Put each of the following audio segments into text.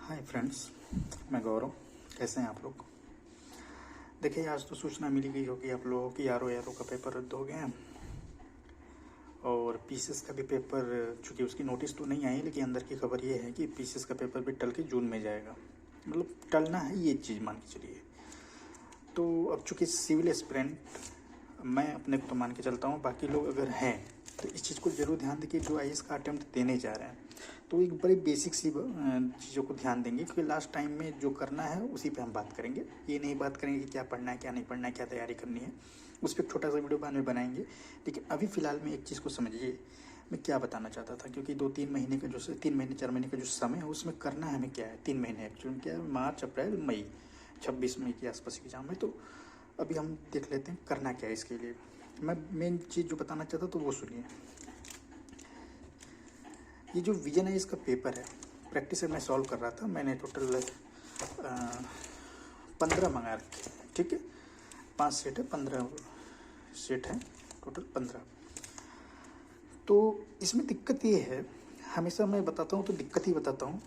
Hi friends, मैं गौरव। कैसे हैं आप लोग? देखिए, आज तो सूचना मिली गई होगी आप लोगों की आर ओ का पेपर रद्द हो गया है और पीसीएस का भी पेपर, चूँकि उसकी नोटिस तो नहीं आई, लेकिन अंदर की खबर ये है कि पीसीएस का पेपर भी टल के जून में जाएगा। मतलब टलना है, ये चीज़ मान के चलिए। तो अब चूँकि सिविल एस्पिरेंट मैं अपने को तो मान के चलता हूँ, बाकी लोग अगर हैं तो इस चीज़ को ज़रूर ध्यान दें कि जो आईएएस का अटेम्प्ट देने जा रहे हैं तो एक बड़ी बेसिक सी चीज़ों को ध्यान देंगे, क्योंकि लास्ट टाइम में जो करना है उसी पे हम बात करेंगे। ये नहीं बात करेंगे कि क्या पढ़ना है, क्या नहीं पढ़ना है, क्या तैयारी करनी है। उस पर एक छोटा सा वीडियो बाद में बनाएंगे। लेकिन अभी फ़िलहाल में एक चीज़ को समझिए, मैं क्या बताना चाहता था। क्योंकि 2-3 महीने का जो 3 महीने 4 महीने का जो समय है उसमें करना है हमें क्या है। 3 महीने एक्चुअली क्या है, मार्च, अप्रैल, मई, 26 मई के आसपास एग्जाम है। तो अभी हम देख लेते हैं करना क्या है इसके लिए। मैं मेन चीज़ जो बताना चाहता तो वो सुनिए। ये जो विजन है इसका पेपर है, प्रैक्टिस से मैं सॉल्व कर रहा था। मैंने टोटल 15 मंगा रखे, ठीक है। 5 सेट है, 15 सेट है, टोटल 15। तो इसमें दिक्कत ये है, हमेशा मैं बताता हूँ तो दिक्कत ही बताता हूँ।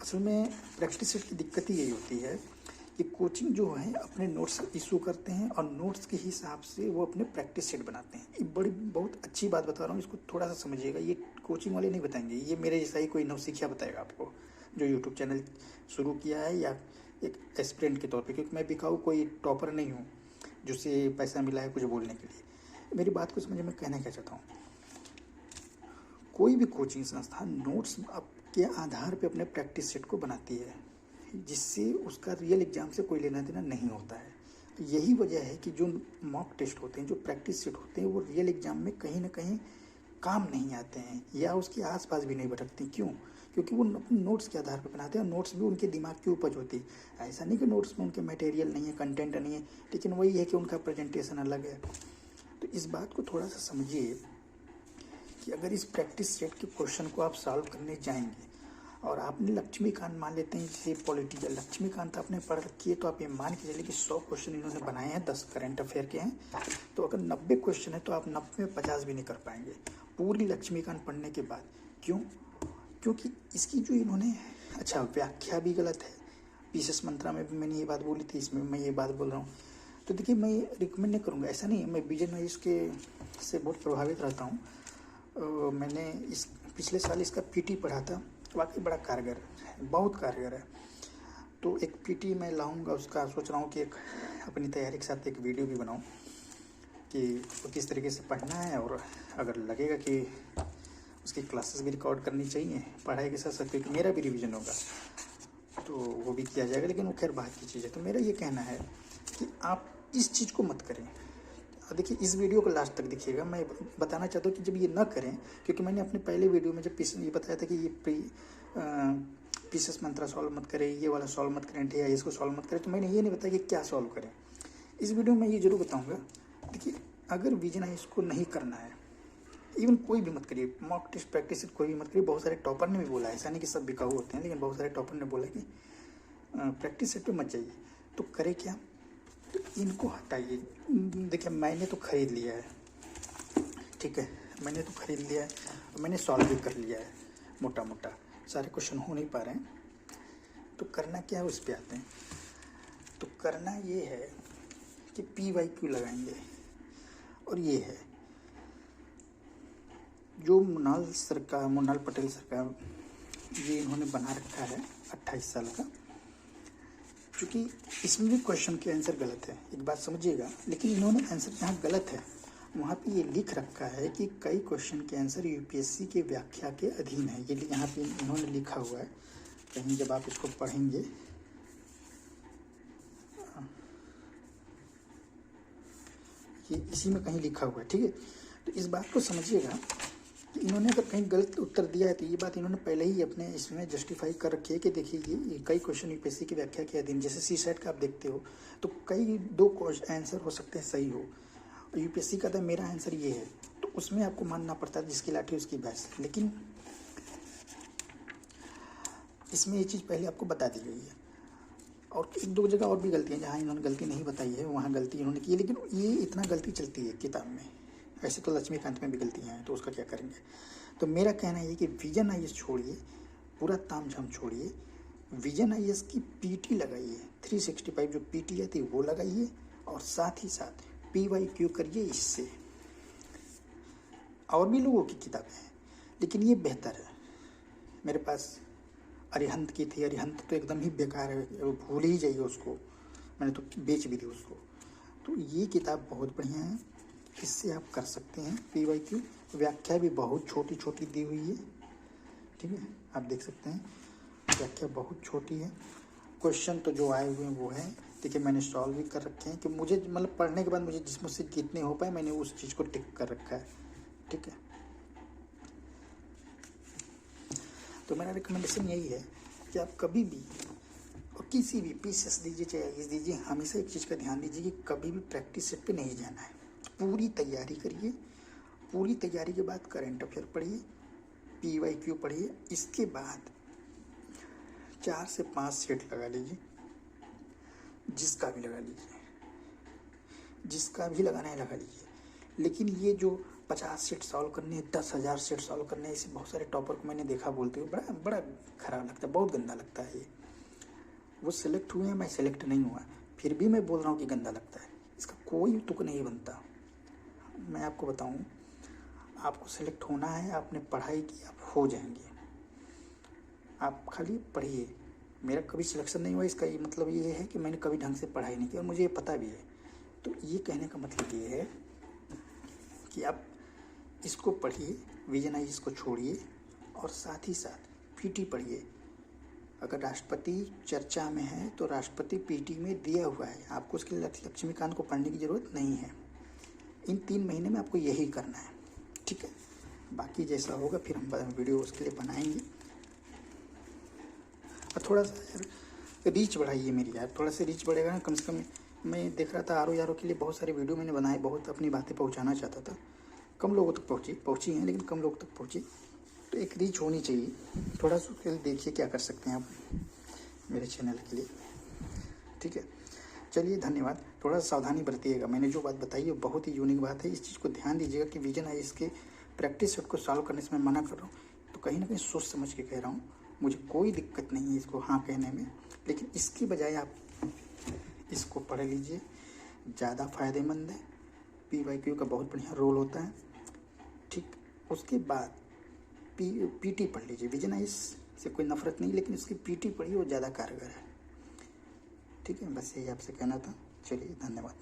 असल में प्रैक्टिस सेट की दिक्कत ही यही होती है कि कोचिंग जो है अपने नोट्स इशू करते हैं और नोट्स के हिसाब से वो अपने प्रैक्टिस सेट बनाते हैं। ये बड़ी बहुत अच्छी बात बता रहा हूँ, इसको थोड़ा सा समझिएगा। ये कोचिंग वाले नहीं बताएंगे, ये मेरे जैसा ही कोई नवसिखिया बताएगा आपको, जो यूट्यूब चैनल शुरू किया है या एक एस्पिरेंट के तौर पे। क्योंकि मैं बिकाऊ कोई टॉपर नहीं हूँ जिससे पैसा मिला है कुछ बोलने के लिए। मेरी बात को समझिए, मैं कहना क्या चाहता हूँ। कोई भी कोचिंग संस्था नोट्स के आधार पे अपने प्रैक्टिस सेट को बनाती है, जिससे उसका रियल एग्ज़ाम से कोई लेना देना नहीं होता है। यही वजह है कि जो मॉक टेस्ट होते हैं, जो प्रैक्टिस सेट होते हैं, वो रियल एग्ज़ाम में कहीं ना कहीं काम नहीं आते हैं या उसके आसपास भी नहीं भटकते। क्यों? क्योंकि वो अपने नोट्स के आधार पर बनाते हैं और नोट्स भी उनके दिमाग की उपज होती है। ऐसा नहीं कि नोट्स में उनके मटेरियल नहीं है, कंटेंट नहीं है, लेकिन वही है कि उनका प्रेजेंटेशन अलग है। तो इस बात को थोड़ा सा समझिए कि अगर इस प्रैक्टिस सेट के क्वेश्चन को आप सॉल्व करने जाएंगे और आपने लक्ष्मीकांत मान लेते हैं, जैसे पॉलिटिकल लक्ष्मीकांत आपने पढ़ रखी है, तो आप ये मान के चलिए कि 100 क्वेश्चन इन्होंने बनाए हैं, 10 करंट अफेयर के हैं। तो अगर 90 क्वेश्चन है तो आप 90 में 50 भी नहीं कर पाएंगे पूरी लक्ष्मीकांत पढ़ने के बाद। क्यों? क्योंकि इसकी जो इन्होंने, अच्छा, व्याख्या भी गलत है। पीसीएस मंत्रा में भी मैंने ये बात बोली थी, इसमें मैं ये बात बोल रहा हूँ। तो देखिए, मैं रिकमेंड नहीं करूँगा, ऐसा नहीं है। मैं विजन इसके से बहुत प्रभावित रहता हूँ। मैंने इस पिछले साल इसका पीटी पढ़ा था, वाकई बड़ा कारगर है, बहुत कारगर है। तो एक पीटी मैं लाऊंगा, उसका सोच रहा हूँ कि एक अपनी तैयारी के साथ एक वीडियो भी बनाऊँ कि वो किस तरीके से पढ़ना है, और अगर लगेगा कि उसकी क्लासेस भी रिकॉर्ड करनी चाहिए पढ़ाई के साथ साथ, क्योंकि मेरा भी रिवीजन होगा तो वो भी किया जाएगा। लेकिन वो खैर बात की चीज़ है। तो मेरा ये कहना है कि आप इस चीज़ को मत करें। देखिए, इस वीडियो को लास्ट तक देखिएगा। मैं बताना चाहता हूँ कि जब ये ना करें, क्योंकि मैंने अपने पहले वीडियो में जब ये बताया था कि ये पीसीएस मंत्रा सॉल्व मत करें, ये वाला सॉल्व मत करें, ठीक है, इसको सॉल्व मत करें, तो मैंने ये नहीं बताया कि क्या सॉल्व करें। इस वीडियो में ये जरूर बताऊँगा। देखिए, अगर विजन है इसको नहीं करना है, इवन कोई भी मत करिए, मॉक टेस्ट प्रैक्टिस कोई भी मत करिए। बहुत सारे टॉपर ने भी बोला है, ऐसा नहीं कि सब बिकाऊ होते हैं, लेकिन बहुत सारे टॉपर ने बोला कि प्रैक्टिस सेट पे मत जाइए। तो करे क्या? तो इनको हटाइए। देखिए, मैंने तो ख़रीद लिया है, ठीक है, मैंने तो ख़रीद लिया है और मैंने सॉल्व भी कर लिया है। मोटा मोटा सारे क्वेश्चन हो नहीं पा रहे हैं, तो करना क्या है उस पर आते हैं। तो करना ये है कि PYQ लगाएंगे, और ये है जो मुनाल पटेल सरकार, ये इन्होंने बना रखा है 28 साल का। क्योंकि इसमें भी क्वेश्चन के आंसर गलत है, एक बात समझिएगा। लेकिन इन्होंने आंसर जहाँ गलत है वहाँ पे ये लिख रखा है कि कई क्वेश्चन के आंसर यूपीएससी के व्याख्या के अधीन है। ये यहाँ पे इन्होंने लिखा हुआ है कहीं, जब आप इसको पढ़ेंगे, ये इसी में कहीं लिखा हुआ है, ठीक है। तो इस बात को समझिएगा कि इन्होंने अगर कहीं गलत उत्तर दिया है तो ये बात इन्होंने पहले ही अपने इसमें जस्टिफाई कर रखी है कि देखिए, ये कई क्वेश्चन यूपीएससी की व्याख्या के अधीन। जैसे CSAT का आप देखते हो तो कई 2 आंसर हो सकते हैं सही हो, और यूपीएससी का था मेरा आंसर ये है, तो उसमें आपको मानना पड़ता है जिसकी लाठी उसकी भैंस। लेकिन इसमें ये चीज़ पहले आपको बता दी गई है। और 1-2 जगह और भी गलतियाँ, जहाँ इन्होंने गलती नहीं बताई है वहाँ गलती इन्होंने की है। लेकिन ये इतना गलती चलती है किताब में, ऐसे तो लक्ष्मीकांत में भी गलतियाँ हैं, तो उसका क्या करेंगे। तो मेरा कहना है कि विजन आईएएस छोड़िए, पूरा तामझाम छोड़िए, विजन आईएएस की पीटी लगाइए, 365 जो पीटी आती है वो लगाइए, और साथ ही साथ पीवाईक्यू करिए इससे। और भी लोगों की किताबें हैं लेकिन ये बेहतर है। मेरे पास अरिहंत की थी, अरिहंत तो एकदम ही बेकार है, भूल ही जाइए उसको, मैंने तो बेच भी दी उसको। तो ये किताब बहुत बढ़िया है, इससे आप कर सकते हैं पीवाईक्यू। व्याख्या भी बहुत छोटी छोटी दी हुई है, ठीक है, आप देख सकते हैं व्याख्या बहुत छोटी है। क्वेश्चन तो जो आए हुए हैं वो हैं, देखिए मैंने सॉल्व भी कर रखे हैं कि मुझे मतलब पढ़ने के बाद मुझे जिस मुझसे जितने हो पाए मैंने उस चीज़ को टिक कर रखा है, ठीक है। तो मेरा रिकमेंडेशन यही है कि आप कभी भी और किसी भी पीसीएस दीजिए चाहे आईएएस दीजिए, हमेशा एक चीज़ का ध्यान दीजिए कि कभी भी प्रैक्टिस सेट पे नहीं जाना है। पूरी तैयारी करिए, पूरी तैयारी के बाद करंट अफेयर पढ़िए, पीवाईक्यू पढ़िए, इसके बाद 4 से 5 सेट लगा लीजिए, जिसका भी लगा लीजिए, जिसका भी लगाना है लगा लीजिए। लेकिन ये जो 50 सेट सॉल्व करने, 10,000 सेट सॉल्व करने, ऐसे बहुत सारे टॉपर को मैंने देखा बोलते हुए, बड़ा बड़ा खराब लगता है, बहुत गंदा लगता है ये। वो सिलेक्ट हुए हैं, मैं सिलेक्ट नहीं हुआ, फिर भी मैं बोल रहा हूँ कि गंदा लगता है, इसका कोई तुक नहीं बनता। मैं आपको बताऊँ, आपको सिलेक्ट होना है, आपने पढ़ाई की, आप हो जाएंगे, आप खाली पढ़िए। मेरा कभी सिलेक्शन नहीं हुआ, इसका ये मतलब ये है कि मैंने कभी ढंग से पढ़ाई नहीं की, और मुझे ये पता भी है। तो ये कहने का मतलब ये है कि आप इसको पढ़िए, विजन आईएएस को छोड़िए, और साथ ही साथ पीटी पढ़िए। अगर राष्ट्रपति चर्चा में है तो राष्ट्रपति पीटी में दिया हुआ है, आपको उसके लिए लक्ष्मीकांत को पढ़ने की ज़रूरत नहीं है। इन 3 महीने में आपको यही करना है, ठीक है। बाकी जैसा होगा फिर हम वीडियो उसके लिए बनाएंगे। और थोड़ा सा यार रीच बढ़ाइए मेरी यार, थोड़ा सा रीच बढ़ेगा ना, कम से कम। मैं देख रहा था आर ओ के लिए बहुत सारे वीडियो मैंने बनाए, बहुत अपनी बातें पहुंचाना चाहता था, कम लोगों तक पहुंची हैं, लेकिन कम लोगों तक पहुंची। तो एक रीच होनी चाहिए, थोड़ा सा उसके लिए देखिए क्या कर सकते हैं आप मेरे चैनल के लिए, ठीक है। चलिए धन्यवाद, थोड़ा सा सावधानी बरतिएगा, मैंने जो बात बताई है बहुत ही यूनिक बात है, इस चीज़ को ध्यान दीजिएगा कि विजन आईएएस के प्रैक्टिस सेट को सॉल्व करने से मैं मना कर रहा हूँ, तो कहीं ना कहीं सोच समझ के कह रहा हूँ, मुझे कोई दिक्कत नहीं है इसको हाँ कहने में, लेकिन इसकी बजाय आप इसको पढ़ लीजिए, ज़्यादा फ़ायदेमंद है। पीवाईक्यू का बहुत बढ़िया रोल होता है, ठीक। उसके बाद पीटी पढ़ लीजिए, विजन आईएएस से कोई नफरत नहीं, लेकिन उसकी पीटी पढ़िए, वो ज़्यादा कारगर है, ठीक है। बस यही आपसे कहना था, चलिए धन्यवाद।